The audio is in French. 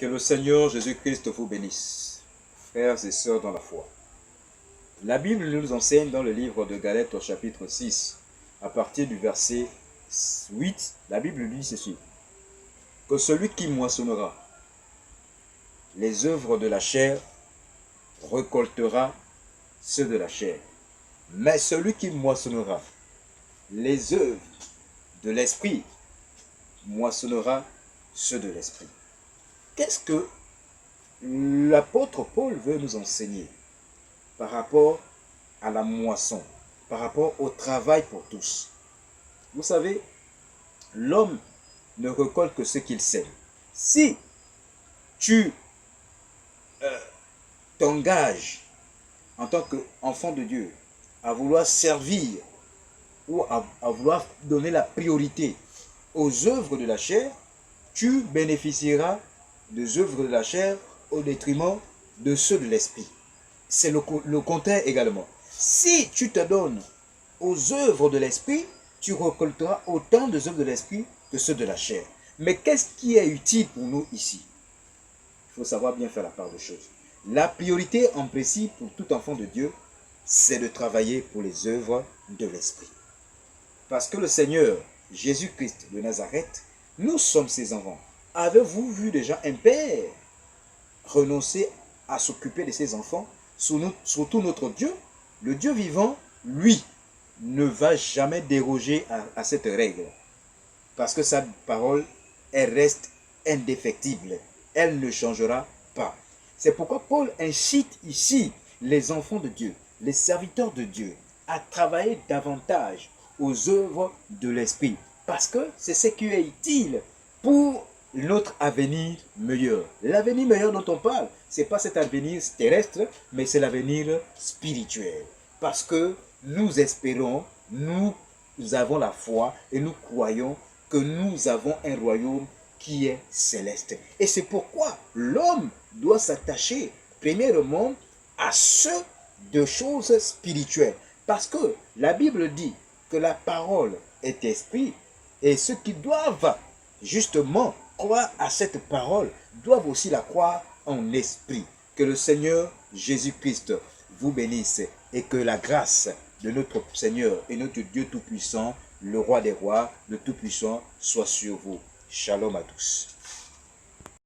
Que le Seigneur Jésus-Christ vous bénisse, frères et sœurs dans la foi. La Bible nous enseigne dans le livre de Galates au chapitre 6, à partir du verset 8, la Bible dit ceci: que celui qui moissonnera les œuvres de la chair récoltera ceux de la chair, mais celui qui moissonnera les œuvres de l'esprit moissonnera ceux de l'esprit. Qu'est-ce que l'apôtre Paul veut nous enseigner par rapport à la moisson, par rapport au travail pour tous? Vous savez, l'homme ne récolte que ce qu'il sème. Si tu t'engages en tant qu'enfant de Dieu à vouloir servir ou à vouloir donner la priorité aux œuvres de la chair, tu bénéficieras des œuvres de la chair au détriment de ceux de l'esprit. C'est le contraire également. Si tu te donnes aux œuvres de l'esprit, tu récolteras autant des œuvres de l'esprit que ceux de la chair. Mais qu'est-ce qui est utile pour nous ici? Il faut savoir bien faire la part des choses. La priorité en principe pour tout enfant de Dieu, c'est de travailler pour les œuvres de l'esprit. Parce que le Seigneur Jésus-Christ de Nazareth, nous sommes ses enfants. Avez-vous vu déjà un père renoncer à s'occuper de ses enfants, surtout notre Dieu? Le Dieu vivant, lui, ne va jamais déroger à cette règle. Parce que sa parole, elle reste indéfectible. Elle ne changera pas. C'est pourquoi Paul incite ici les enfants de Dieu, les serviteurs de Dieu, à travailler davantage aux œuvres de l'esprit. Parce que c'est ce qui est utile pour notre avenir meilleur. L'avenir meilleur dont on parle, ce n'est pas cet avenir terrestre, mais c'est l'avenir spirituel. Parce que nous espérons, nous avons la foi et nous croyons que nous avons un royaume qui est céleste. Et c'est pourquoi l'homme doit s'attacher premièrement à ce de choses spirituelles. Parce que la Bible dit que la parole est esprit, et ceux qui doivent justement croire à cette parole doivent aussi la croire en esprit. Que le Seigneur Jésus-Christ vous bénisse et que la grâce de notre Seigneur et notre Dieu Tout-Puissant, le Roi des Rois, le Tout-Puissant, soit sur vous. Shalom à tous.